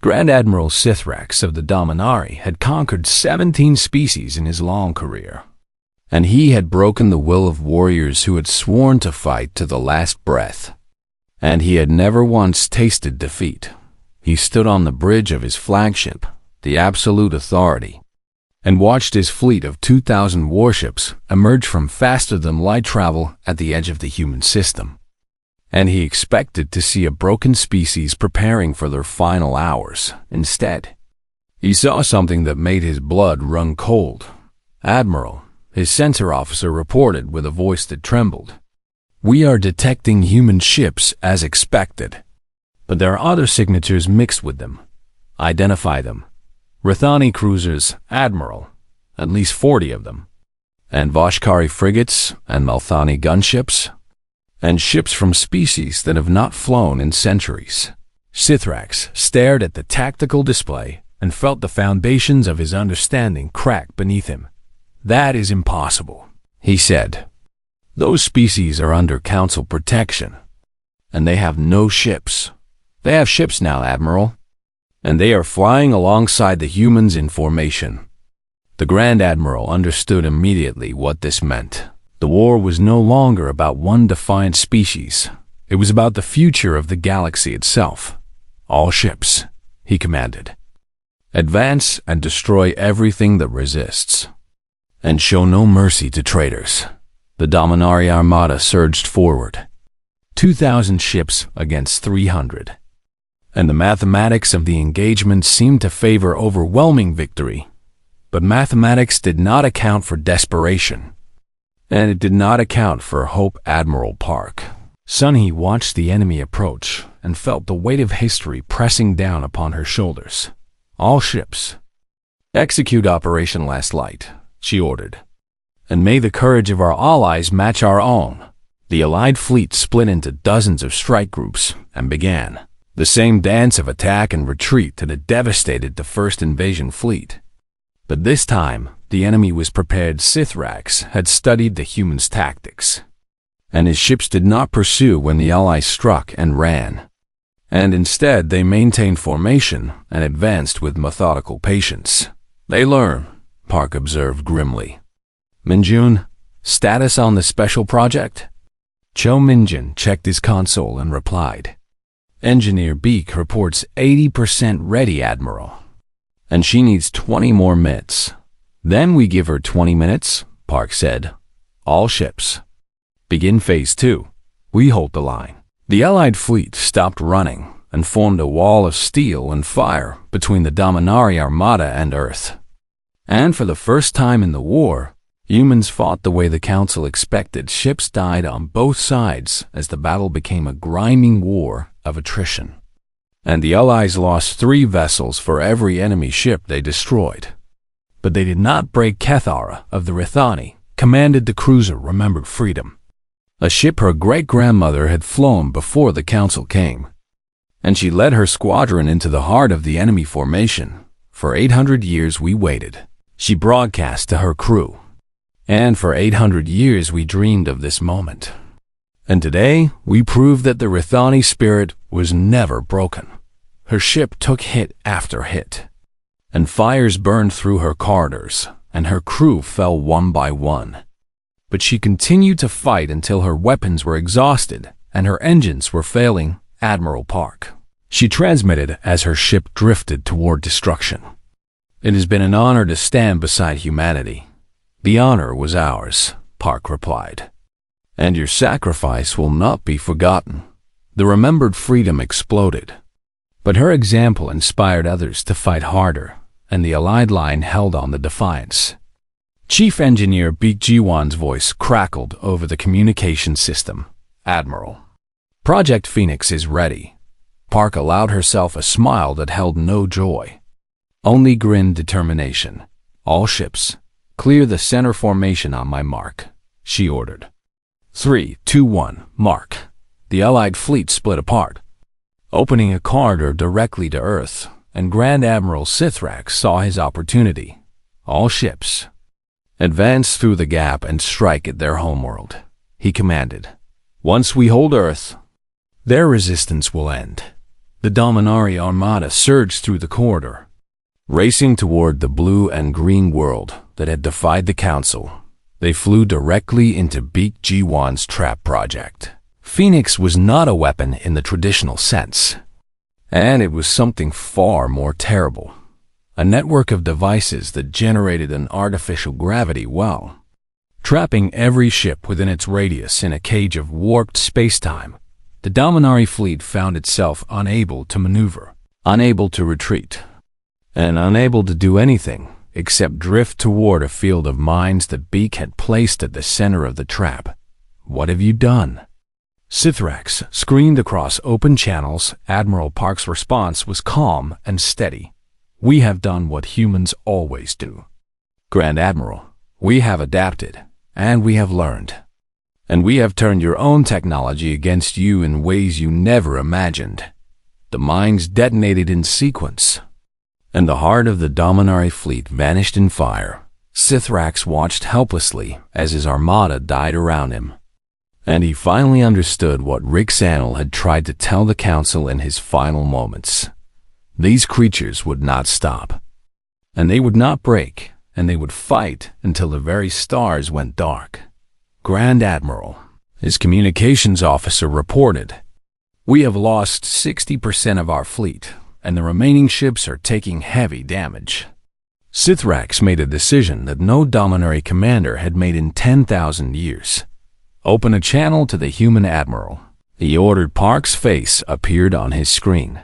Grand Admiral Sithrax of the Dominari had conquered 17 species in his long career, and he had broken the will of warriors who had sworn to fight to the last breath. And he had never once tasted defeat. He stood on the bridge of his flagship, the Absolute Authority, and watched his fleet of 2,000 warships emerge from faster-than-light travel at the edge of the human system. And he expected to see a broken species preparing for their final hours. Instead, he saw something that made his blood run cold. "Admiral," his sensor officer reported with a voice that trembled, "we are detecting human ships as expected. But there are other signatures mixed with them. Identify them." "Rithani cruisers, Admiral. At least 40 of them. And Voshkari frigates and Malthani gunships. And ships from species that have not flown in centuries." Sithrax stared at the tactical display and felt the foundations of his understanding crack beneath him. "That is impossible," he said. "Those species are under Council protection, and they have no ships." "They have ships now, Admiral, and they are flying alongside the humans in formation." The Grand Admiral understood immediately what this meant. The war was no longer about one defiant species. It was about the future of the galaxy itself. "All ships," he commanded. "Advance and destroy everything that resists. And show no mercy to traitors." The Dominari Armada surged forward. 2,000 ships against 300. And the mathematics of the engagement seemed to favor overwhelming victory. But mathematics did not account for desperation. And it did not account for hope. Admiral Park Sunny watched the enemy approach and felt the weight of history pressing down upon her shoulders. "All ships, execute Operation Last Light," she ordered. "And may the courage of our allies match our own." The Allied fleet split into dozens of strike groups and began the same dance of attack and retreat that had devastated the first invasion fleet. But this time, the enemy was prepared. Sithrax had studied the humans' tactics, and his ships did not pursue when the Allies struck and ran. And instead, they maintained formation and advanced with methodical patience. "They learn," Park observed grimly. "Minjun, status on the special project?" Cho Minjun checked his console and replied, "Engineer Beak reports 80% ready, Admiral. And she needs 20 more minutes." "Then we give her 20 minutes, Park said. "All ships, begin Phase 2. We hold the line." The Allied fleet stopped running and formed a wall of steel and fire between the Dominari Armada and Earth. And for the first time in the war, humans fought the way the Council expected. Ships died on both sides as the battle became a grinding war of attrition. And the Allies lost 3 vessels for every enemy ship they destroyed. But they did not break. Kethara of the Rithani commanded the cruiser Remembered Freedom, a ship her great-grandmother had flown before the Council came. And she led her squadron into the heart of the enemy formation. "For 800 years we waited," she broadcast to her crew. "And for 800 years we dreamed of this moment. And today we proved that the Rithani spirit was never broken." Her ship took hit after hit, and fires burned through her corridors, and her crew fell one by one. But she continued to fight until her weapons were exhausted and her engines were failing. Admiral Park, she transmitted as her ship drifted toward destruction. "It has been an honor to stand beside humanity." "The honor was ours," Park replied. "And your sacrifice will not be forgotten." The Remembered Freedom exploded. But her example inspired others to fight harder, and the Allied line held on the Defiance. Chief Engineer Beek Jiwan's voice crackled over the communication system. "Admiral, Project Phoenix is ready." Park allowed herself a smile that held no joy, only grim determination. "All ships, clear the center formation on my mark," she ordered. 3, 2, 1, mark. The Allied fleet split apart, opening a corridor directly to Earth, and Grand Admiral Sithrax saw his opportunity. "All ships, advance through the gap and strike at their homeworld," he commanded. "Once we hold Earth, their resistance will end." The Dominari Armada surged through the corridor, racing toward the blue and green world that had defied the Council. They flew directly into Beak G1's trap project. Phoenix was not a weapon in the traditional sense, and it was something far more terrible. A network of devices that generated an artificial gravity well, trapping every ship within its radius in a cage of warped space-time. The Dominari fleet found itself unable to maneuver, unable to retreat, and unable to do anything except drift toward a field of mines that Beak had placed at the center of the trap. "What have you done?" Sithrax screamed across open channels. Admiral Park's response was calm and steady. "We have done what humans always do, Grand Admiral. We have adapted, and we have learned. And we have turned your own technology against you in ways you never imagined." The mines detonated in sequence, and the heart of the Dominari fleet vanished in fire. Sithrax watched helplessly as his armada died around him, and he finally understood what Rick Sannel had tried to tell the Council in his final moments. These creatures would not stop, and they would not break, and they would fight until the very stars went dark. "Grand Admiral," his communications officer reported, "we have lost 60% of our fleet, and the remaining ships are taking heavy damage." Sithrax made a decision that no Dominari commander had made in 10,000 years. "Open a channel to the human admiral," he ordered. Park's face appeared on his screen,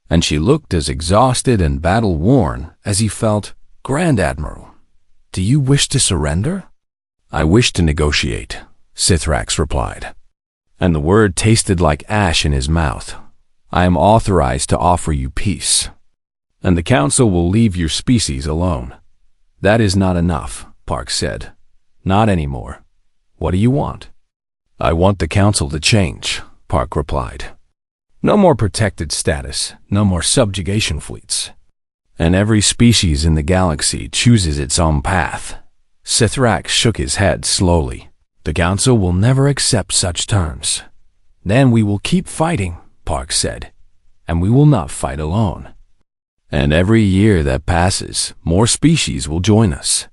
and she looked as exhausted and battle-worn as he felt. "Grand Admiral, do you wish to surrender?" "I wish to negotiate," Sithrax replied, and the word tasted like ash in his mouth. "I am authorized to offer you peace, and the Council will leave your species alone." "That is not enough," Park said. "Not anymore. What do you want?" "I want the Council to change," Park replied. "No more protected status, no more subjugation fleets. And every species in the galaxy chooses its own path." Sithrax shook his head slowly. "The Council will never accept such terms." "Then we will keep fighting," Park said, "and we will not fight alone. And every year that passes, more species will join us.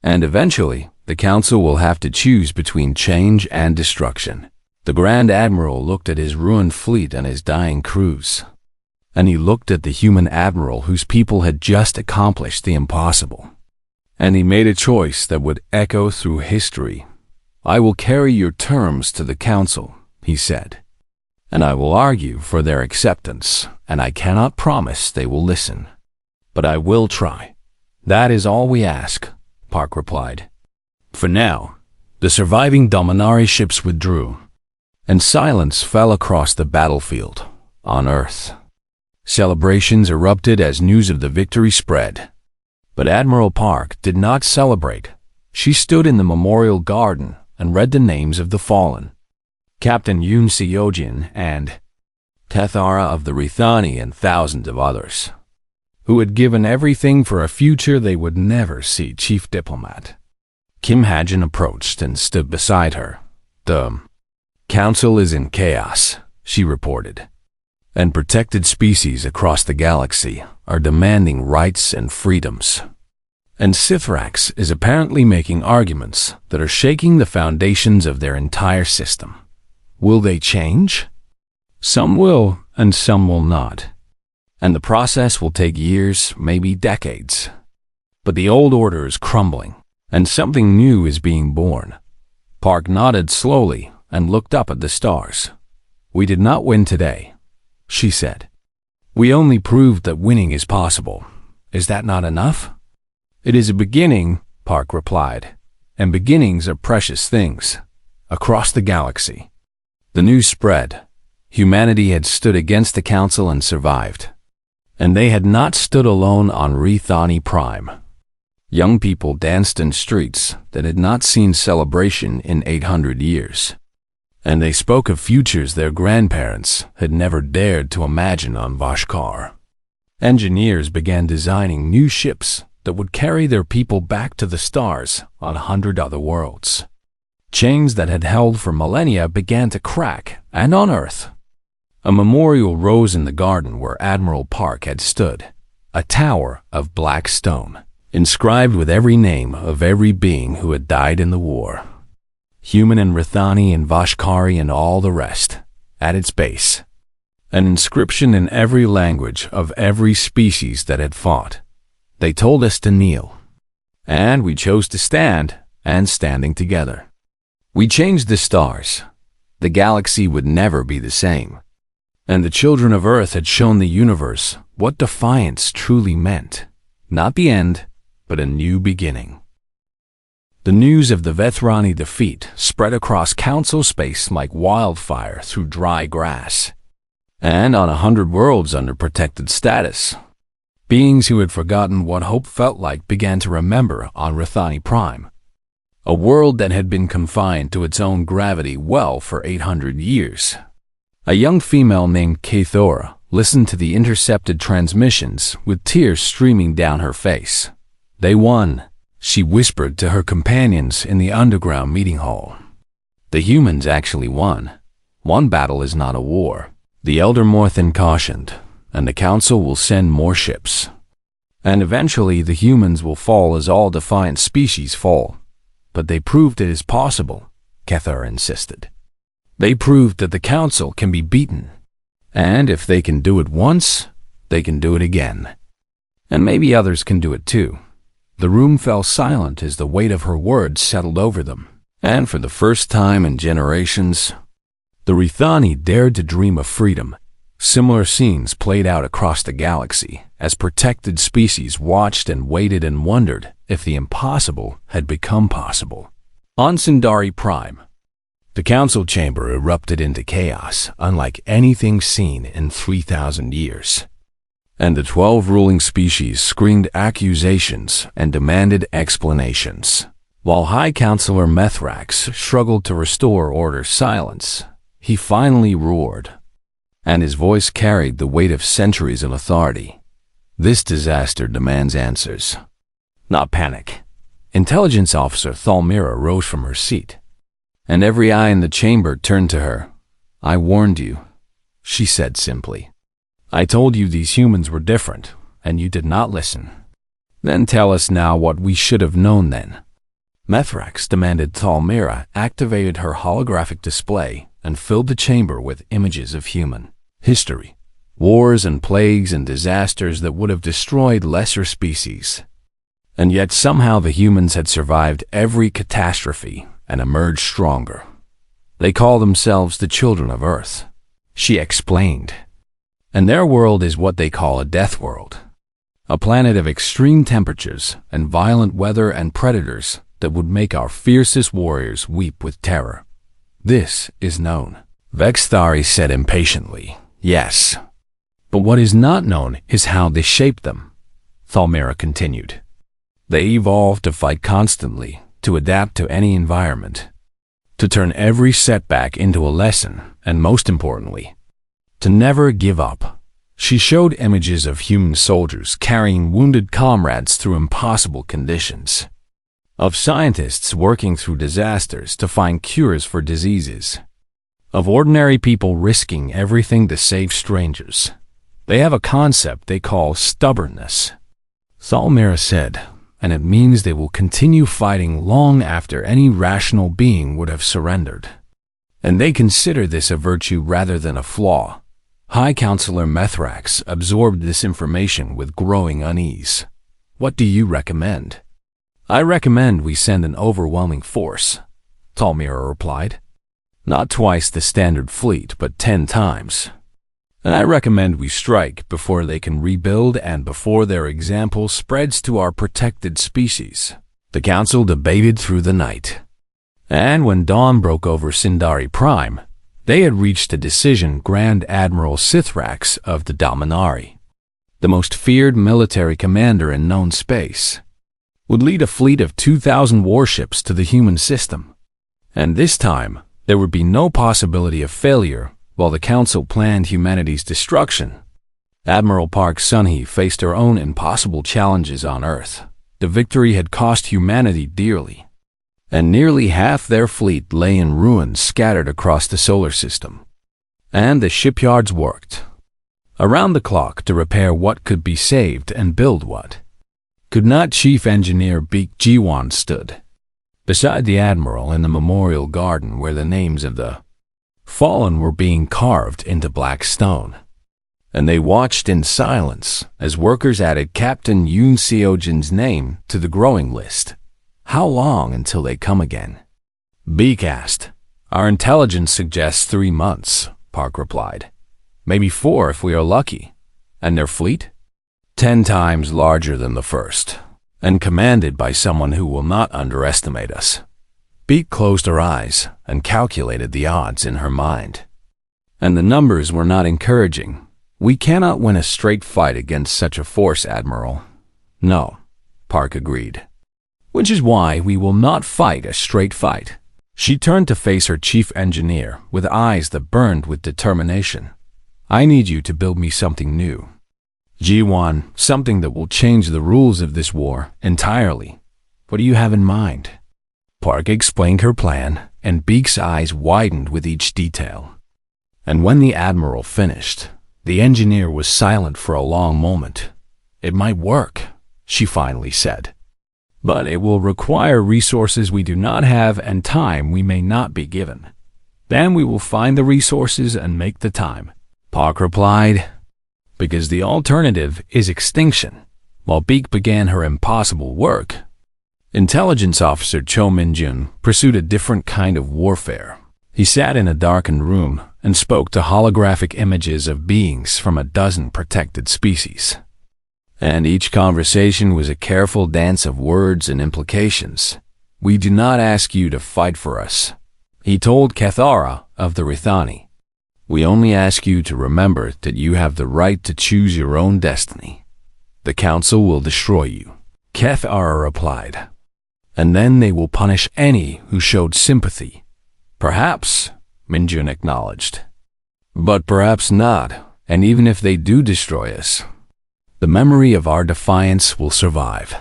And eventually, the Council will have to choose between change and destruction." The Grand Admiral looked at his ruined fleet and his dying crews, and he looked at the human admiral whose people had just accomplished the impossible. And he made a choice that would echo through history. "I will carry your terms to the Council," he said, "and I will argue for their acceptance, and I cannot promise they will listen. But I will try." "That is all we ask," Park replied. For now, the surviving Dominari ships withdrew, and silence fell across the battlefield on Earth. Celebrations erupted as news of the victory spread. But Admiral Park did not celebrate. She stood in the memorial garden and read the names of the fallen. Captain Yoon Seojin and Tethara of the Rithani and thousands of others, who had given everything for a future they would never see. Chief Diplomat Kim Hadjin approached and stood beside her. "The Council is in chaos," she reported, "and protected species across the galaxy are demanding rights and freedoms. And Sithrax is apparently making arguments that are shaking the foundations of their entire system. Will they change? Some will, and some will not. And the process will take years, maybe decades. But the old order is crumbling, and something new is being born." Park nodded slowly and looked up at the stars. "We did not win today," she said. "We only proved that winning is possible. Is that not enough?" "It is a beginning," Park replied, "and beginnings are precious things." Across the galaxy, the news spread. Humanity had stood against the Council and survived. And they had not stood alone on Rithani Prime. Young people danced in streets that had not seen celebration in 800 years. And they spoke of futures their grandparents had never dared to imagine on Vashkar. Engineers began designing new ships that would carry their people back to the stars on 100 other worlds. Chains that had held for millennia began to crack, and on Earth, A memorial rose in the garden where Admiral Park had stood, a tower of black stone, inscribed with every name of every being who had died in the war. Human and Rithani and Vashkari and all the rest, at its base. An inscription in every language of every species that had fought. They told us to kneel. And we chose to stand, and standing together. We changed the stars. The galaxy would never be the same. And the children of Earth had shown the universe what defiance truly meant. Not the end, but a new beginning. The news of the Vethrani defeat spread across Council space like wildfire through dry grass. And on 100 worlds under protected status, beings who had forgotten what hope felt like began to remember on Rithani Prime, a world that had been confined to its own gravity well for 800 years. A young female named Kathora listened to the intercepted transmissions with tears streaming down her face. They won, she whispered to her companions in the underground meeting hall. The humans actually won. One battle is not a war. The Elder Morthan cautioned, and the Council will send more ships. And eventually the humans will fall as all defiant species fall. But they proved it is possible, Kethar insisted. They proved that the Council can be beaten. And if they can do it once, they can do it again. And maybe others can do it too. The room fell silent as the weight of her words settled over them. And for the first time in generations, the Rithani dared to dream of freedom. Similar scenes played out across the galaxy as protected species watched and waited and wondered if the impossible had become possible. On Sindari Prime, the Council chamber erupted into chaos unlike anything seen in 3,000 years. And the 12 ruling species screamed accusations and demanded explanations. While High Counselor Methrax struggled to restore order's silence, he finally roared, and his voice carried the weight of centuries of authority. This disaster demands answers, not panic. Intelligence Officer Thalmira rose from her seat, and every eye in the chamber turned to her. I warned you, she said simply. I told you these humans were different, and you did not listen. Then tell us now what we should have known then. Methrax demanded Thalmira activated her holographic display and filled the chamber with images of human history, wars and plagues and disasters that would have destroyed lesser species. And yet somehow the humans had survived every catastrophe and emerged stronger. They call themselves the children of Earth, she explained. And their world is what they call a death world, a planet of extreme temperatures and violent weather and predators that would make our fiercest warriors weep with terror. This is known. Vexthari said impatiently, yes. But what is not known is how they shaped them, Thalmira continued. They evolved to fight constantly, to adapt to any environment, to turn every setback into a lesson, and most importantly, to never give up. She showed images of human soldiers carrying wounded comrades through impossible conditions, of scientists working through disasters to find cures for diseases, of ordinary people risking everything to save strangers. They have a concept they call stubbornness, Thalmira said, and it means they will continue fighting long after any rational being would have surrendered. And they consider this a virtue rather than a flaw. High Counselor Methrax absorbed this information with growing unease. What do you recommend? I recommend we send an overwhelming force, Thalmira replied. Not twice the standard fleet, but 10 times. And I recommend we strike before they can rebuild and before their example spreads to our protected species. The Council debated through the night. And when dawn broke over Sindari Prime, they had reached a decision. Grand Admiral Sithrax of the Dominari, the most feared military commander in known space, would lead a fleet of 2,000 warships to the human system. And this time, there would be no possibility of failure while the Council planned humanity's destruction. Admiral Park Sunhee faced her own impossible challenges on Earth. The victory had cost humanity dearly, and nearly half their fleet lay in ruins scattered across the solar system. And the shipyards worked around the clock to repair what could be saved and build what could not. Chief Engineer Beak Jiwan stood beside the Admiral in the memorial garden where the names of the fallen were being carved into black stone. And they watched in silence as workers added Captain Yoon Seojin's name to the growing list. How long until they come again? Beak asked. Our intelligence suggests 3 months, Park replied. Maybe 4 if we are lucky. And their fleet? 10 times larger than the first, and commanded by someone who will not underestimate us. Beak closed her eyes and calculated the odds in her mind. And the numbers were not encouraging. We cannot win a straight fight against such a force, Admiral. No, Park agreed. Which is why we will not fight a straight fight. She turned to face her chief engineer with eyes that burned with determination. I need you to build me something new. Ji-won, something that will change the rules of this war entirely. What do you have in mind? Park explained her plan, and Beak's eyes widened with each detail. And when the Admiral finished, the engineer was silent for a long moment. It might work, she finally said. But it will require resources we do not have and time we may not be given. Then we will find the resources and make the time, Park replied. Because the alternative is extinction. While Beak began her impossible work, Intelligence Officer Cho Min-jun pursued a different kind of warfare. He sat in a darkened room and spoke to holographic images of beings from a dozen protected species. And each conversation was a careful dance of words and implications. We do not ask you to fight for us, he told Cathara of the Rithani. We only ask you to remember that you have the right to choose your own destiny. The Council will destroy you, Cathara replied. And then they will punish any who showed sympathy. Perhaps, Min-jun acknowledged. But perhaps not, and even if they do destroy us, the memory of our defiance will survive.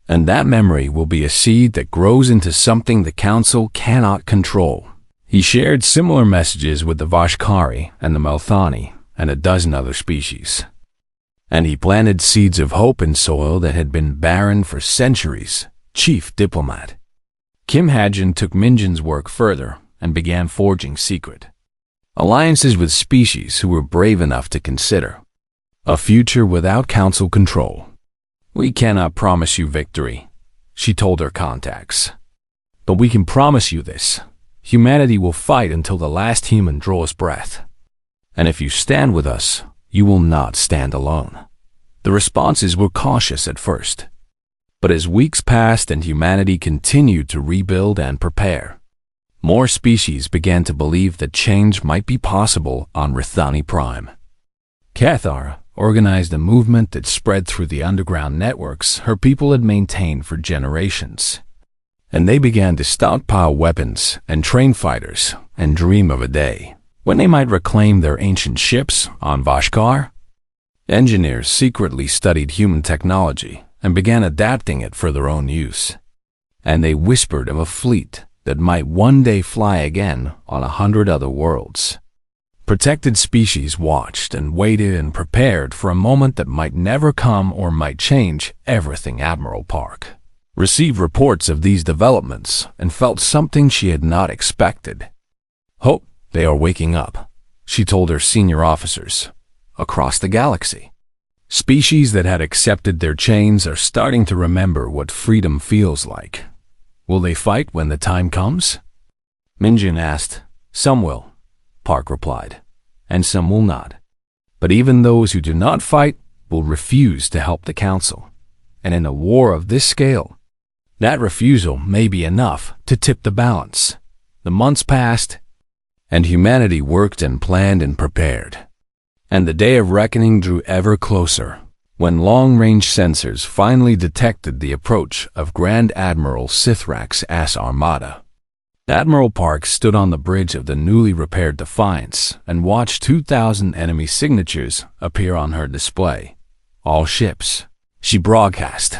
And that memory will be a seed that grows into something the Council cannot control. He shared similar messages with the Vashkari and the Melthani and a dozen other species. And he planted seeds of hope in soil that had been barren for centuries. Chief Diplomat Kim Hadjin took Min-jun's work further and began forging secret alliances with species who were brave enough to consider a future without Council control. We cannot promise you victory, she told her contacts. But we can promise you this. Humanity will fight until the last human draws breath. And if you stand with us, you will not stand alone. The responses were cautious at first. But as weeks passed and humanity continued to rebuild and prepare, more species began to believe that change might be possible on Rithani Prime. Cathara organized a movement that spread through the underground networks her people had maintained for generations. And they began to stockpile weapons and train fighters and dream of a day when they might reclaim their ancient ships on Vashkar. Engineers secretly studied human technology and began adapting it for their own use. And they whispered of a fleet that might one day fly again on 100 other worlds. Protected species watched and waited and prepared for a moment that might never come or might change everything. Admiral Park received reports of these developments and felt something she had not expected. Hope, they are waking up, she told her senior officers. Across the galaxy, species that had accepted their chains are starting to remember what freedom feels like. Will they fight when the time comes? Min-jun asked. Some will, Park replied, and some will not. But even those who do not fight will refuse to help the Council. And in a war of this scale, that refusal may be enough to tip the balance. The months passed, and humanity worked and planned and prepared. And the day of reckoning drew ever closer, when long-range sensors finally detected the approach of Grand Admiral Sithrak's S Armada. Admiral Park stood on the bridge of the newly repaired Defiance and watched 2,000 enemy signatures appear on her display. All ships, she broadcast.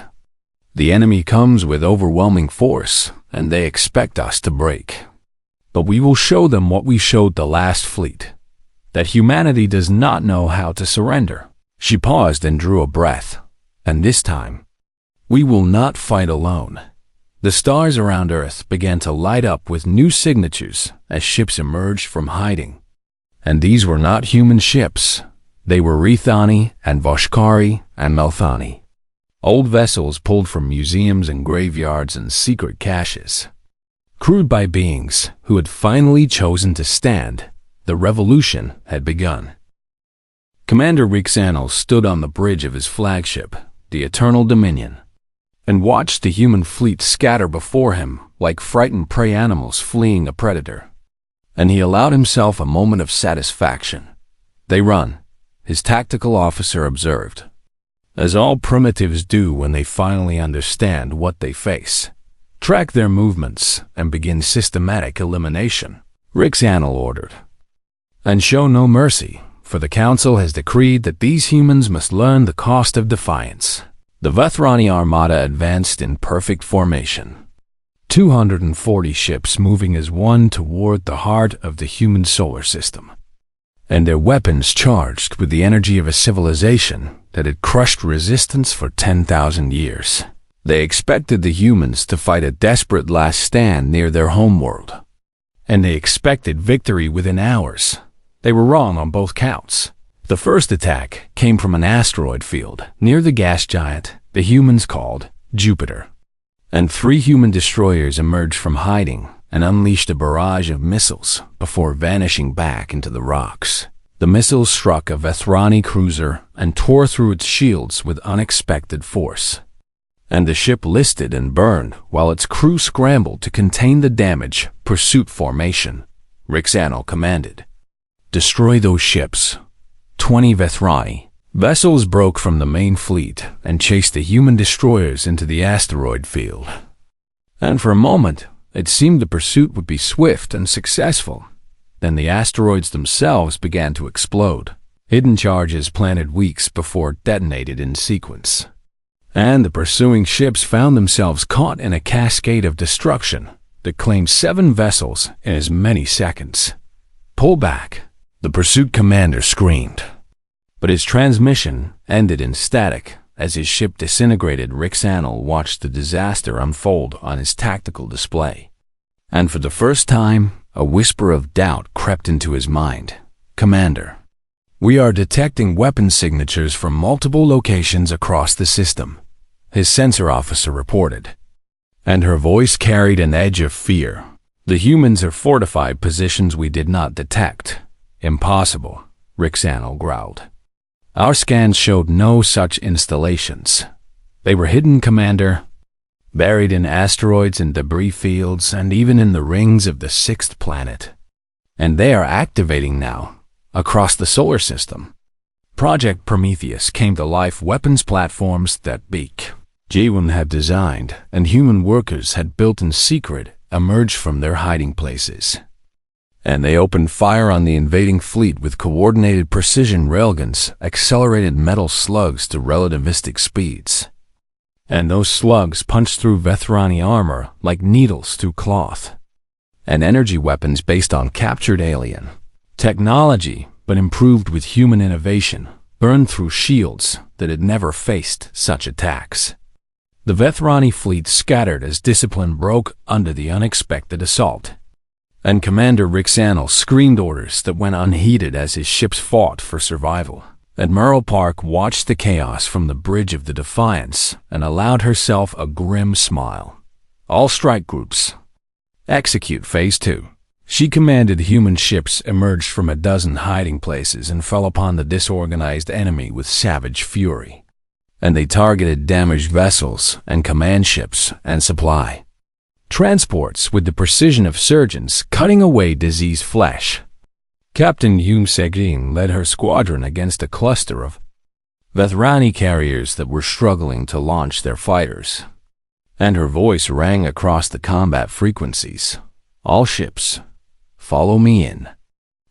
The enemy comes with overwhelming force, and they expect us to break. But we will show them what we showed the last fleet. that humanity does not know how to surrender. She paused and drew a breath. And this time, we will not fight alone. The stars around Earth began to light up with new signatures as ships emerged from hiding. And these were not human ships. They were Rithani and Voshkari and Melthani. Old vessels pulled from museums and graveyards and secret caches. Crewed by beings who had finally chosen to stand, the revolution had begun. Commander Rixanel stood on the bridge of his flagship, the Eternal Dominion, and watched the human fleet scatter before him like frightened prey animals fleeing a predator. And he allowed himself a moment of satisfaction. They run, his tactical officer observed, as all primitives do when they finally understand what they face. Track their movements and begin systematic elimination, Rixanel ordered. And show no mercy, for the Council has decreed that these humans must learn the cost of defiance. The Vethrani Armada advanced in perfect formation. 240 ships moving as one toward the heart of the human solar system, and their weapons charged with the energy of a civilization that had crushed resistance for 10,000 years. They expected the humans to fight a desperate last stand near their homeworld, and they expected victory within hours. They were wrong on both counts. The first attack came from an asteroid field near the gas giant the humans called Jupiter, and 3 human destroyers emerged from hiding and unleashed a barrage of missiles before vanishing back into the rocks. The missiles struck a Vethrani cruiser and tore through its shields with unexpected force, and the ship listed and burned while its crew scrambled to contain the damage. Pursuit formation, Rixanel commanded. Destroy those ships. 20 Vethrani vessels broke from the main fleet and chased the human destroyers into the asteroid field. And for a moment, it seemed the pursuit would be swift and successful. Then the asteroids themselves began to explode. Hidden charges planted weeks before detonated in sequence. And the pursuing ships found themselves caught in a cascade of destruction that claimed 7 vessels in as many seconds. Pull back, the pursuit commander screamed. But his transmission ended in static as his ship disintegrated. Rixanel watched the disaster unfold on his tactical display. And for the first time, a whisper of doubt crept into his mind. Commander, we are detecting weapon signatures from multiple locations across the system, his sensor officer reported. And her voice carried an edge of fear. The humans have fortified positions we did not detect. Impossible, Rixanel growled. Our scans showed no such installations. They were hidden, Commander, buried in asteroids and debris fields and even in the rings of the 6th planet. And they are activating now, across the solar system. Project Prometheus came to life. Weapons platforms that Beak Jiwon had designed and human workers had built in secret emerged from their hiding places. And they opened fire on the invading fleet with coordinated precision railguns, accelerated metal slugs to relativistic speeds. And those slugs punched through Vethrani armor like needles through cloth. And energy weapons based on captured alien technology, but improved with human innovation, burned through shields that had never faced such attacks. The Vethrani fleet scattered as discipline broke under the unexpected assault. And Commander Rixanel screamed orders that went unheeded as his ships fought for survival. Admiral Park watched the chaos from the bridge of the Defiance and allowed herself a grim smile. All strike groups, execute Phase 2. She commanded human ships emerged from a dozen hiding places and fell upon the disorganized enemy with savage fury. And they targeted damaged vessels and command ships and supply transports with the precision of surgeons cutting away diseased flesh. Captain Yoon Segin led her squadron against a cluster of Vethrani carriers that were struggling to launch their fighters. And her voice rang across the combat frequencies. All ships, follow me in,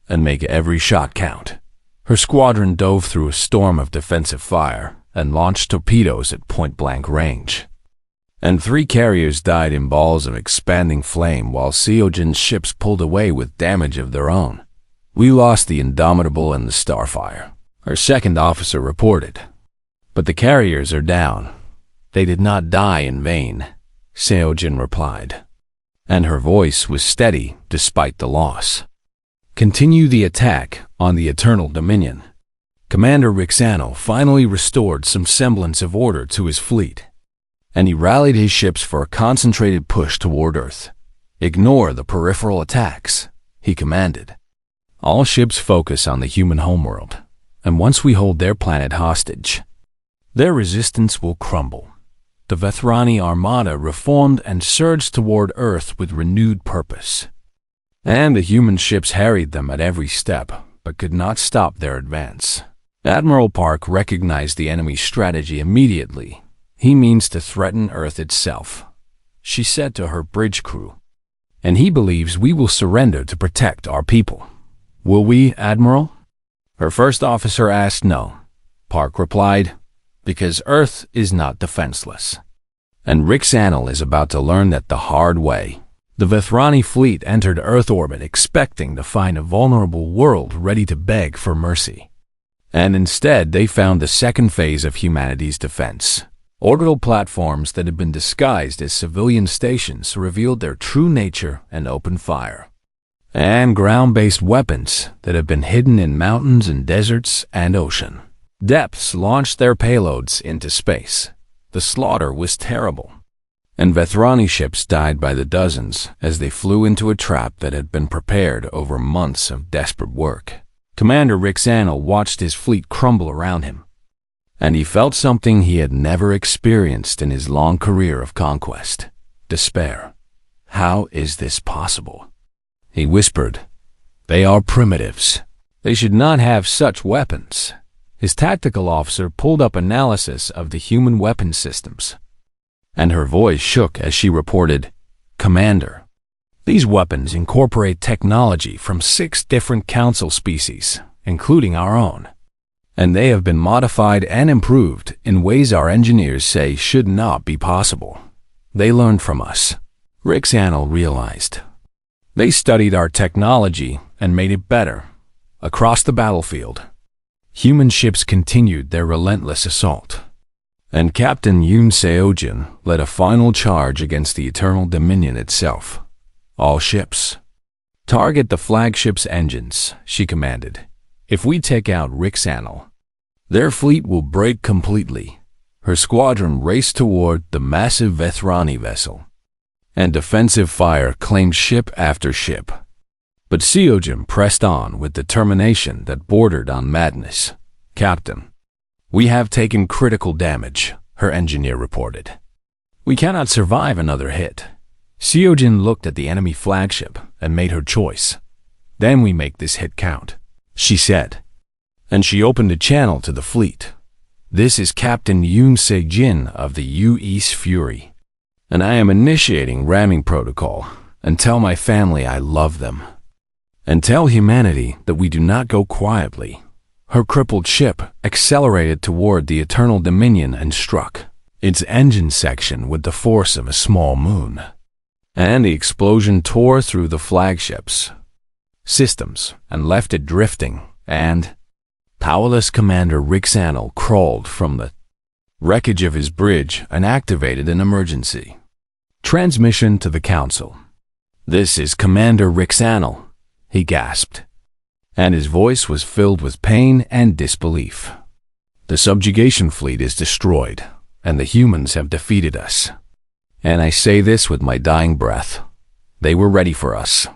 and make every shot count. Her squadron dove through a storm of defensive fire and launched torpedoes at point-blank range. And 3 carriers died in balls of expanding flame while Seojin's ships pulled away with damage of their own. "We lost the Indomitable and the Starfire," her second officer reported. "But the carriers are down. They did not die in vain," Seojin replied, and her voice was steady despite the loss. "Continue the attack on the Eternal Dominion." Commander Rixanel finally restored some semblance of order to his fleet, and he rallied his ships for a concentrated push toward Earth. "Ignore the peripheral attacks," he commanded. "All ships focus on the human homeworld, and once we hold their planet hostage, their resistance will crumble." The Vethrani Armada reformed and surged toward Earth with renewed purpose, and the human ships harried them at every step, but could not stop their advance. Admiral Park recognized the enemy's strategy immediately. "He means to threaten Earth itself," she said to her bridge crew, "and he believes we will surrender to protect our people." "Will we, Admiral?" her first officer asked. "No," Park replied, "because Earth is not defenseless. And Rixanel is about to learn that the hard way." The Vethrani fleet entered Earth orbit expecting to find a vulnerable world ready to beg for mercy. And instead they found the second phase of humanity's defense. Orbital platforms that had been disguised as civilian stations revealed their true nature and opened fire. And ground-based weapons that had been hidden in mountains and deserts and ocean depths launched their payloads into space. The slaughter was terrible, and Vethrani ships died by the dozens as they flew into a trap that had been prepared over months of desperate work. Commander Rixanel watched his fleet crumble around him, and he felt something he had never experienced in his long career of conquest: despair. "How is this possible?" he whispered. "They are primitives. They should not have such weapons." His tactical officer pulled up analysis of the human weapon systems, and her voice shook as she reported, "Commander, these weapons incorporate technology from 6 different council species, including our own, and they have been modified and improved in ways our engineers say should not be possible. They learned from us." Rixanel realized. "They studied our technology and made it better." Across the battlefield, human ships continued their relentless assault, and Captain Yoon Seojin led a final charge against the Eternal Dominion itself. "All ships, target the flagship's engines," she commanded. "If we take out Rixanel, their fleet will break completely." Her squadron raced toward the massive Vethrani vessel, and defensive fire claimed ship after ship. But Seojin pressed on with determination that bordered on madness. "Captain, we have taken critical damage," her engineer reported. "We cannot survive another hit." Seojin looked at the enemy flagship and made her choice. "Then we make this hit count," she said, and she opened a channel to the fleet. "This is Captain Yoon Se-jin of the U-East Fury, and I am initiating ramming protocol, and tell my family I love them. And tell humanity that we do not go quietly." Her crippled ship accelerated toward the Eternal Dominion and struck its engine section with the force of a small moon, and the explosion tore through the flagship's systems and left it drifting, and powerless Commander Rixanel crawled from the wreckage of his bridge and activated an emergency transmission to the Council. "This is Commander Rixanel," he gasped, and his voice was filled with pain and disbelief. "The subjugation fleet is destroyed, and the humans have defeated us. And I say this with my dying breath. They were ready for us,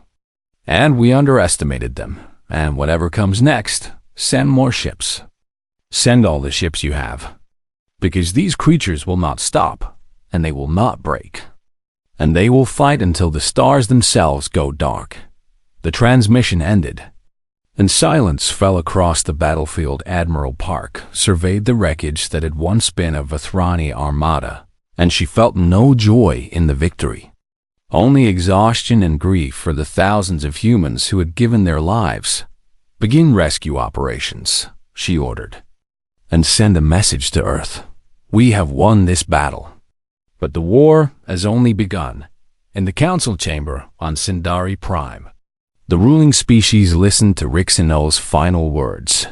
and we underestimated them. And whatever comes next, send more ships. Send all the ships you have, because these creatures will not stop, and they will not break. And they will fight until the stars themselves go dark." The transmission ended, and silence fell across the battlefield. Admiral Park surveyed the wreckage that had once been a Vethrani armada, and she felt no joy in the victory, only exhaustion and grief for the thousands of humans who had given their lives. "Begin rescue operations," she ordered, "and send a message to Earth. We have won this battle." But the war has only begun. In the council chamber on Sindari Prime, The ruling species listened to Rixinol's final words,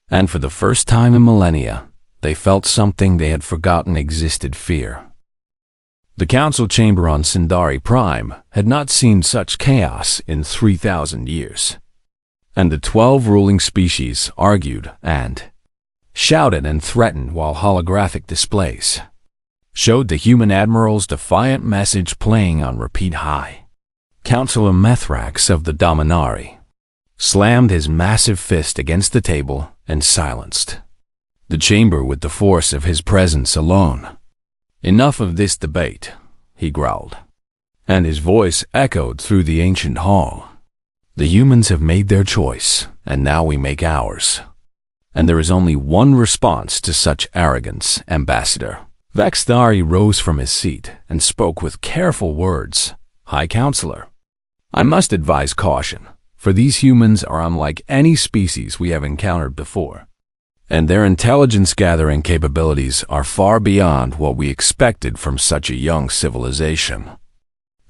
and for the first time in millennia, they felt something they had forgotten existed: fear. The council chamber on Sindari Prime had not seen such chaos in 3,000 years, and the 12 ruling species argued and shouted and threatened while holographic displays showed the human admiral's defiant message playing on repeat high. Councillor Methrax of the Dominari slammed his massive fist against the table and silenced the chamber with the force of his presence alone. "Enough of this debate," he growled, and his voice echoed through the ancient hall. "The humans have made their choice, and now we make ours. And there is only one response to such arrogance, Ambassador." Vextari rose from his seat and spoke with careful words. "High Counselor, I must advise caution, for these humans are unlike any species we have encountered before, and their intelligence-gathering capabilities are far beyond what we expected from such a young civilization.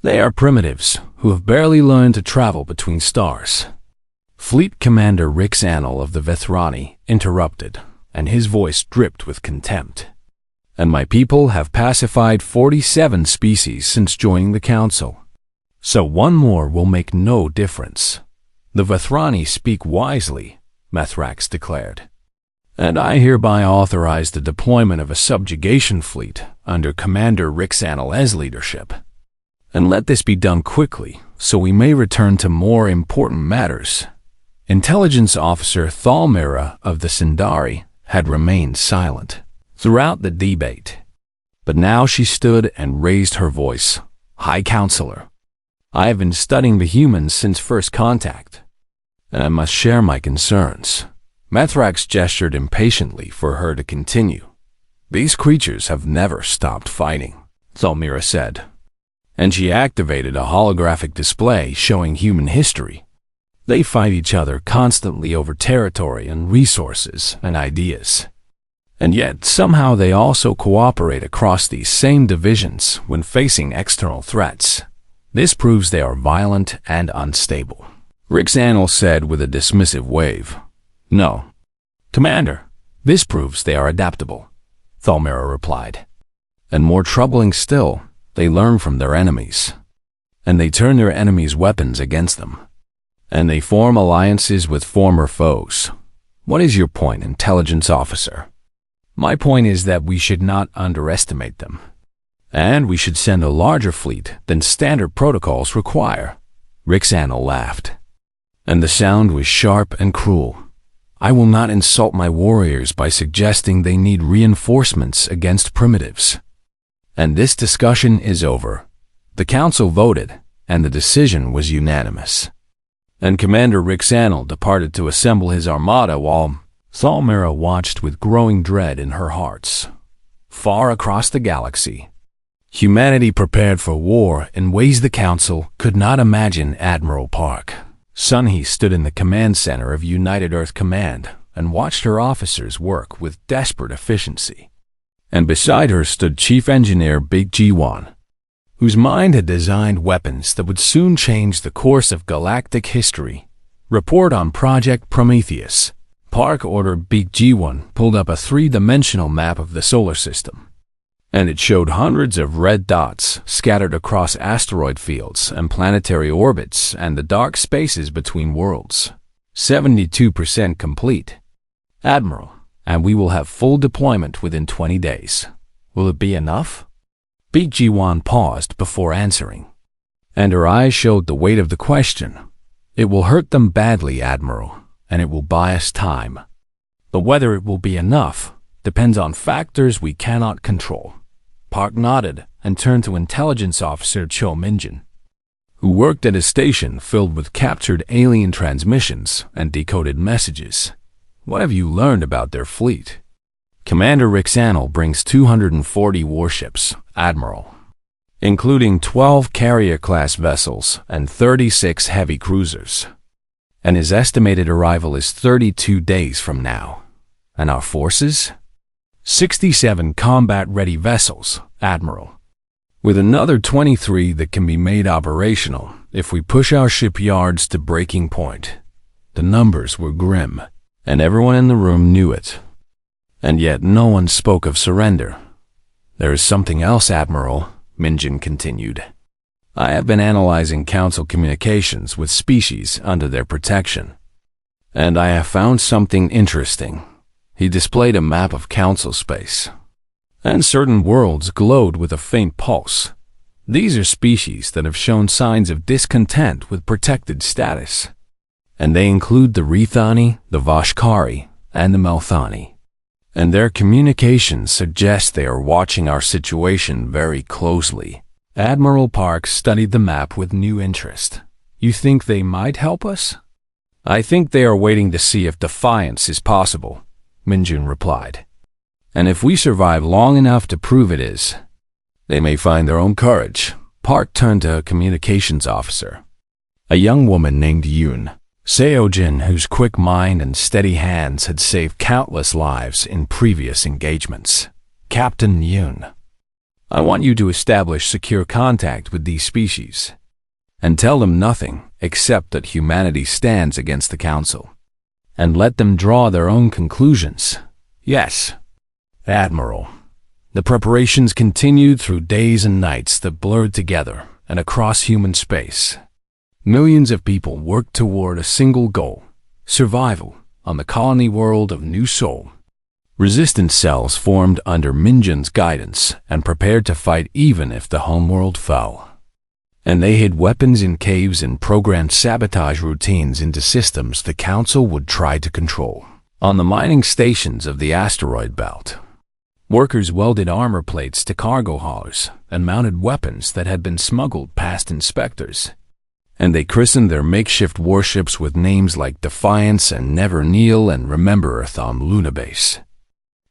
They are primitives who have barely learned to travel between stars." Fleet Commander Rix Annal of the Vethrani interrupted, and his voice dripped with contempt. "And my people have pacified 47 species since joining the council, so one more will make no difference." "The Vethrani speak wisely," Methrax declared, "and I hereby authorize the deployment of a subjugation fleet under Commander Rix Annal's leadership. And let this be done quickly, so we may return to more important matters." Intelligence Officer Thalmira of the Sindari had remained silent throughout the debate, but now she stood and raised her voice. "High Counselor, I have been studying the humans since first contact, and I must share my concerns." Methrax gestured impatiently for her to continue. "These creatures have never stopped fighting," Thalmira said, and she activated a holographic display showing human history. "They fight each other constantly over territory and resources and ideas. And yet, somehow they also cooperate across these same divisions when facing external threats. This proves they are violent and unstable." Rix Annal said with a dismissive wave. "No, Commander, this proves they are adaptable," Thalmira replied. "And more troubling still, they learn from their enemies, and they turn their enemies' weapons against them, and they form alliances with former foes. What is your point, Intelligence Officer?" "My point is that we should not underestimate them, and we should send a larger fleet than standard protocols require." Rix Annal laughed, and the sound was sharp and cruel. "I will not insult my warriors by suggesting they need reinforcements against primitives. And this discussion is over." The council voted, and the decision was unanimous. And Commander Rix Annal departed to assemble his armada while Thalmira watched with growing dread in her hearts. Far across the galaxy, humanity prepared for war in ways the council could not imagine. Admiral Park Sunhee stood in the command center of United Earth Command and watched her officers work with desperate efficiency. And beside her stood Chief Engineer Big Jiwan, whose mind had designed weapons that would soon change the course of galactic history. "Report on Project Prometheus." Park ordered. Big Jiwan pulled up a three-dimensional map of the solar system, and it showed hundreds of red dots scattered across asteroid fields and planetary orbits and the dark spaces between worlds. 72% complete. "Admiral, and we will have full deployment within 20 days. Will it be enough?" Big Jiwan paused before answering, and her eyes showed the weight of the question. "It will hurt them badly, Admiral, and it will buy us time. But whether it will be enough depends on factors we cannot control." Park nodded and turned to Intelligence Officer Cho Minjin, who worked at a station filled with captured alien transmissions and decoded messages. "What have you learned about their fleet?" "Commander Rix Annal brings 240 warships, Admiral, including 12 carrier-class vessels and 36 heavy cruisers. And his estimated arrival is 32 days from now. And our forces? 67 combat-ready vessels, Admiral, with another 23 that can be made operational if we push our shipyards to breaking point. The numbers were grim, and everyone in the room knew it. And yet no one spoke of surrender. "There is something else, Admiral," Minjin continued. "I have been analyzing Council communications with species under their protection, and I have found something interesting." He displayed a map of Council space, and certain worlds glowed with a faint pulse. These are species that have shown signs of discontent with protected status, and they include the Rethani, the Vashkari, and the Melthani. And their communications suggest they are watching our situation very closely. Admiral Park studied the map with new interest. "You think they might help us?" "I think they are waiting to see if defiance is possible," Minjun replied. "And if we survive long enough to prove it is, they may find their own courage." Park turned to a communications officer, a young woman named Yoon Seojin, whose quick mind and steady hands had saved countless lives in previous engagements. "Captain Yoon, I want you to establish secure contact with these species, and tell them nothing except that humanity stands against the Council, and let them draw their own conclusions." "Yes, Admiral." The preparations continued through days and nights that blurred together and across human space. Millions of people worked toward a single goal: survival on the colony world of New Seoul. Resistance cells formed under Minjun's guidance and prepared to fight even if the homeworld fell. And they hid weapons in caves and programmed sabotage routines into systems the Council would try to control. On the mining stations of the asteroid belt, workers welded armor plates to cargo haulers and mounted weapons that had been smuggled past inspectors. And they christened their makeshift warships with names like Defiance and Never Kneel and Remember Earth on Luna Base.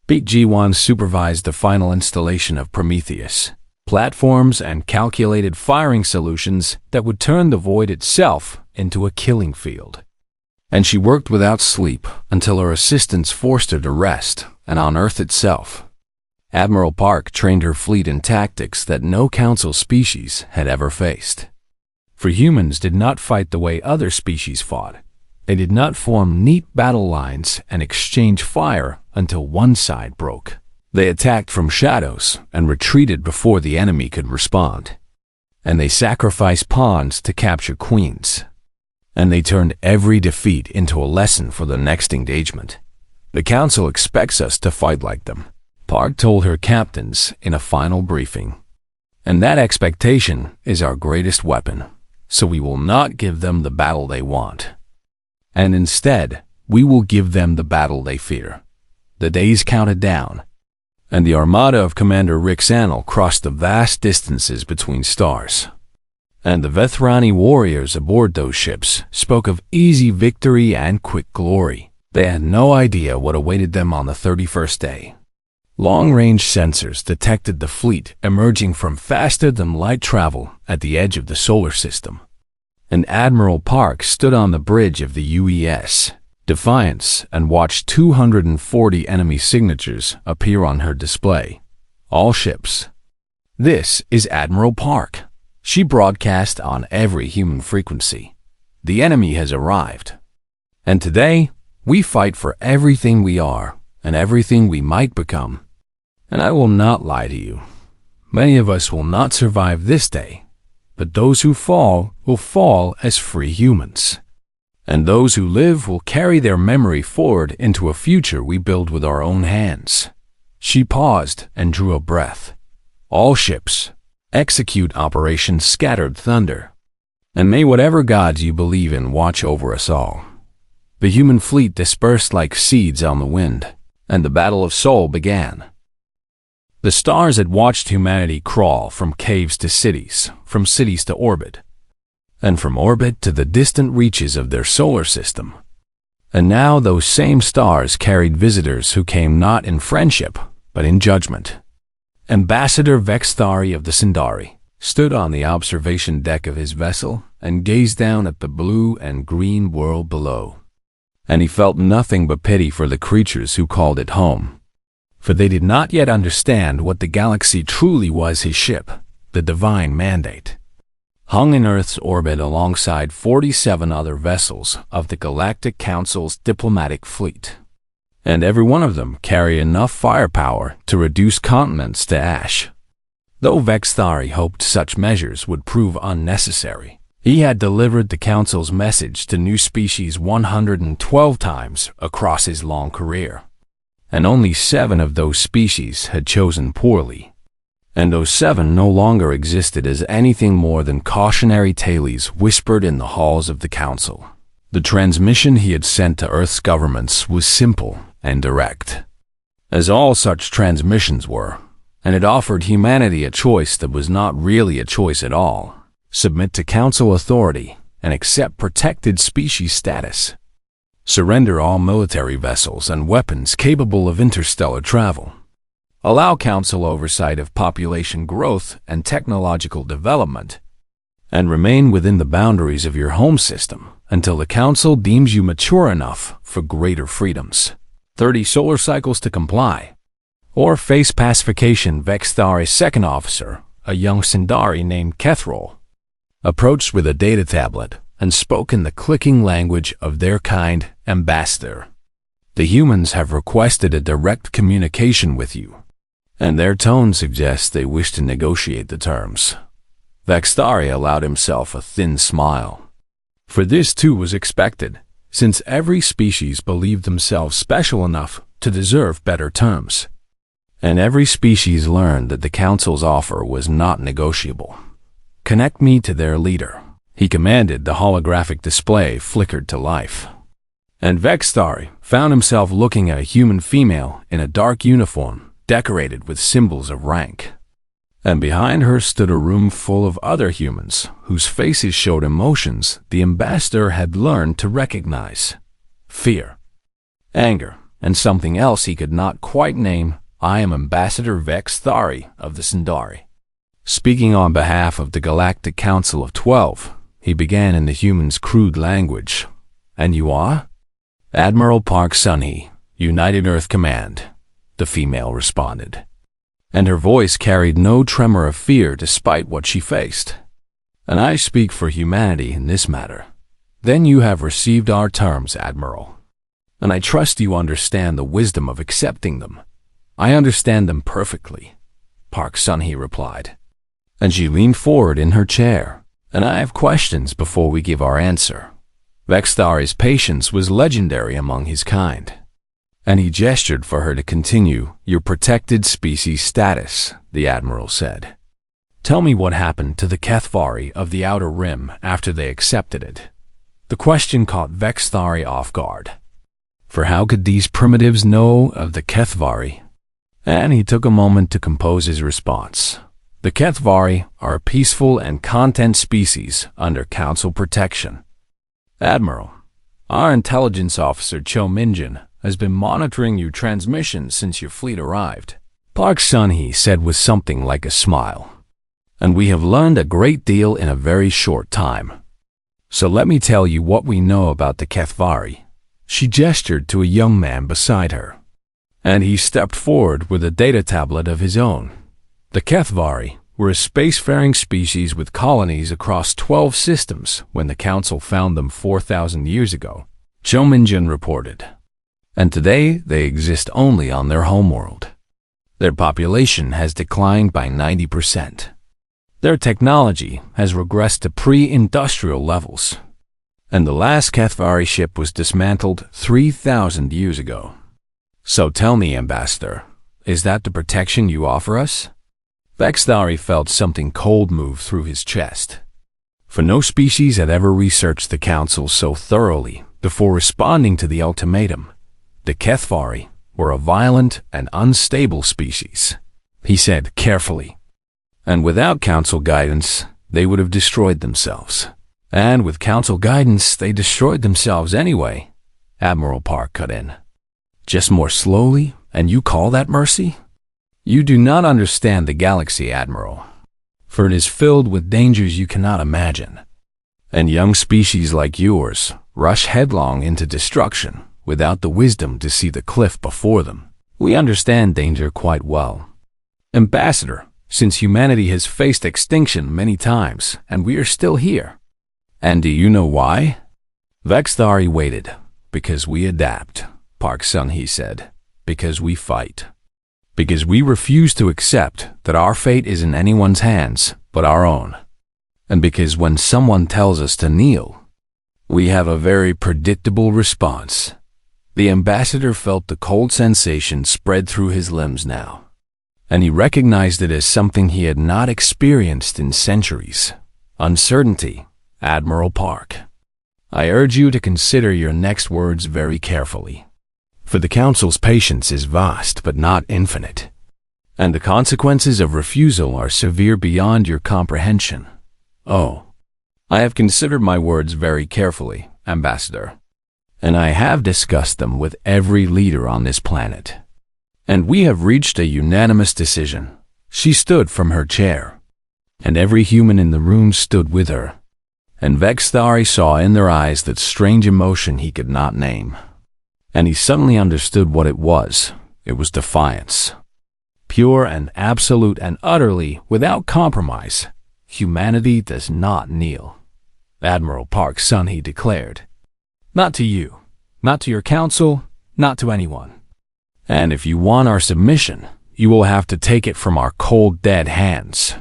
Pete Ji-won supervised the final installation of Prometheus, platforms and calculated firing solutions that would turn the void itself into a killing field. And she worked without sleep until her assistants forced her to rest, and on Earth itself. Admiral Park trained her fleet in tactics that no Council species had ever faced. For humans did not fight the way other species fought. They did not form neat battle lines and exchange fire until one side broke. They attacked from shadows and retreated before the enemy could respond. And they sacrificed pawns to capture queens. And they turned every defeat into a lesson for the next engagement. "The Council expects us to fight like them," Park told her captains in a final briefing. "And that expectation is our greatest weapon. So we will not give them the battle they want. And instead, we will give them the battle they fear." The days counted down, and the armada of Commander Rick Sannel crossed the vast distances between stars. And the Vethrani warriors aboard those ships spoke of easy victory and quick glory. They had no idea what awaited them on the 31st day. Long-range sensors detected the fleet emerging from faster-than-light travel at the edge of the solar system. And Admiral Park stood on the bridge of the UES Defiance and watched 240 enemy signatures appear on her display. All ships. "This is Admiral Park," she broadcast on every human frequency. "The enemy has arrived. And today, we fight for everything we are and everything we might become. And I will not lie to you. Many of us will not survive this day, but those who fall will fall as free humans. And those who live will carry their memory forward into a future we build with our own hands." She paused and drew a breath. "All ships, execute Operation Scattered Thunder. And may whatever gods you believe in watch over us all." The human fleet dispersed like seeds on the wind, and the Battle of Seoul began. The stars had watched humanity crawl from caves to cities, from cities to orbit, and from orbit to the distant reaches of their solar system. And now those same stars carried visitors who came not in friendship, but in judgment. Ambassador Vexthari of the Sindari stood on the observation deck of his vessel and gazed down at the blue and green world below. And he felt nothing but pity for the creatures who called it home. For they did not yet understand what the galaxy truly was his ship, the divine mandate, hung in Earth's orbit alongside 47 other vessels of the Galactic Council's diplomatic fleet. And every one of them carried enough firepower to reduce continents to ash. Though Vexthari hoped such measures would prove unnecessary, he had delivered the Council's message to new species 112 times across his long career. And only 7 of those species had chosen poorly. And those 7 no longer existed as anything more than cautionary tales whispered in the halls of the Council. The transmission he had sent to Earth's governments was simple and direct, as all such transmissions were, and it offered humanity a choice that was not really a choice at all. Submit to Council authority and accept protected species status. Surrender all military vessels and weapons capable of interstellar travel. Allow Council oversight of population growth and technological development, and remain within the boundaries of your home system until the Council deems you mature enough for greater freedoms. 30 solar cycles to comply, or face pacification. Vexthari's second officer, a young Sindari named Kethrol, approached with a data tablet and spoke in the clicking language of their kind. Ambassador, the humans have requested a direct communication with you, and their tone suggests they wish to negotiate the terms. Vexthari allowed himself a thin smile, for this too was expected, since every species believed themselves special enough to deserve better terms. And every species learned that the Council's offer was not negotiable. Connect me to their leader, he commanded. The holographic display flickered to life, and Vexthari found himself looking at a human female in a dark uniform decorated with symbols of rank. And behind her stood a room full of other humans whose faces showed emotions the ambassador had learned to recognize: fear, anger, and something else he could not quite name. I am Ambassador Vexthari of the Sindari. Speaking on behalf of the Galactic Council of 12, he began in the human's crude language. And you are? Admiral Park Sun-hee, United Earth Command, the female responded. And her voice carried no tremor of fear despite what she faced. And I speak for humanity in this matter. Then you have received our terms, Admiral. And I trust you understand the wisdom of accepting them. I understand them perfectly, Park Sun-hee replied. And she leaned forward in her chair. And I have questions before we give our answer. Vexthari's patience was legendary among his kind. And he gestured for her to continue. Your protected species status, the Admiral said. Tell me what happened to the Kethvari of the Outer Rim after they accepted it. The question caught Vexthari off guard. For how could these primitives know of the Kethvari? And he took a moment to compose his response. The Kethvari are a peaceful and content species under Council protection. Admiral, our intelligence officer Cho Minjin has been monitoring your transmissions since your fleet arrived, Park Sun-hee said with something like a smile. And we have learned a great deal in a very short time. So let me tell you what we know about the Kethvari. She gestured to a young man beside her, and he stepped forward with a data tablet of his own. The Kethvari were a spacefaring species with colonies across 12 systems when the Council found them 4,000 years ago, Cho Minjin reported. And today they exist only on their homeworld. Their population has declined by 90%. Their technology has regressed to pre-industrial levels, and the last Kethvari ship was dismantled 3,000 years ago. So tell me, Ambassador, is that the protection you offer us? Vexthari felt something cold move through his chest. For no species had ever researched the Council so thoroughly before responding to the ultimatum. The Kethvari were a violent and unstable species, he said carefully. And without Council guidance, they would have destroyed themselves. And with Council guidance, they destroyed themselves anyway, Admiral Park cut in. Just more slowly, and you call that mercy? You do not understand the galaxy, Admiral, for it is filled with dangers you cannot imagine. And young species like yours rush headlong into destruction without the wisdom to see the cliff before them. We understand danger quite well. Ambassador, since humanity has faced extinction many times, and we are still here. And do you know why? Vexthari waited. Because we adapt, Park Sun-hee said. Because we fight. Because we refuse to accept that our fate is in anyone's hands but our own. And because when someone tells us to kneel, we have a very predictable response. The ambassador felt the cold sensation spread through his limbs now, and he recognized it as something he had not experienced in centuries. Uncertainty, Admiral Park. I urge you to consider your next words very carefully, for the Council's patience is vast but not infinite, and the consequences of refusal are severe beyond your comprehension. Oh, I have considered my words very carefully, Ambassador, and I have discussed them with every leader on this planet, and we have reached a unanimous decision. She stood from her chair, and every human in the room stood with her, and Vexthari saw in their eyes that strange emotion he could not name. And he suddenly understood what it was. It was defiance. Pure and absolute and utterly without compromise. Humanity does not kneel. Admiral Park Sun-hee declared. Not to you, not to your council, not to anyone. And if you want our submission, you will have to take it from our cold, dead hands.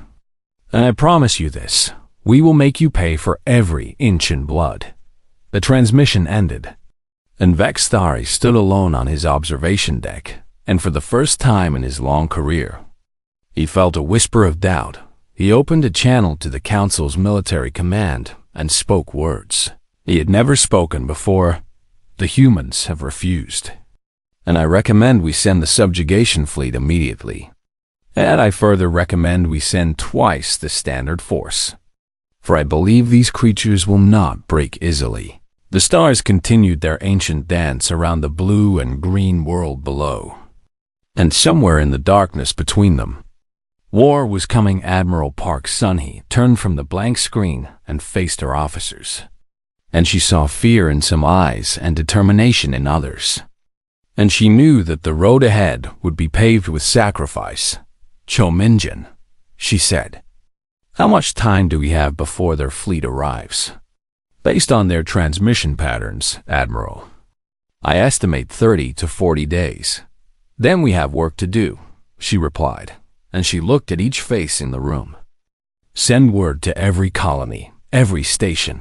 And I promise you this, we will make you pay for every inch in blood. The transmission ended, and Vexthari stood alone on his observation deck, and for the first time in his long career, he felt a whisper of doubt. He opened a channel to the Council's military command and spoke words he had never spoken before. The humans have refused, and I recommend we send the subjugation fleet immediately. And I further recommend we send twice the standard force, for I believe these creatures will not break easily. The stars continued their ancient dance around the blue and green world below, and somewhere in the darkness between them, war was coming. Admiral Park Sun-hee turned from the blank screen and faced her officers, and she saw fear in some eyes and determination in others, and she knew that the road ahead would be paved with sacrifice. Cho Min-jin, she said, how much time do we have before their fleet arrives? Based on their transmission patterns, Admiral, I estimate 30 to 40 days. Then we have work to do, she replied, and she looked at each face in the room. Send word to every colony, every station,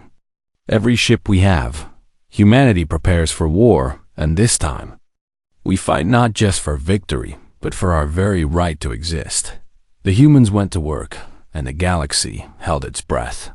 every ship we have. Humanity prepares for war, and this time, we fight not just for victory, but for our very right to exist. The humans went to work, and the galaxy held its breath.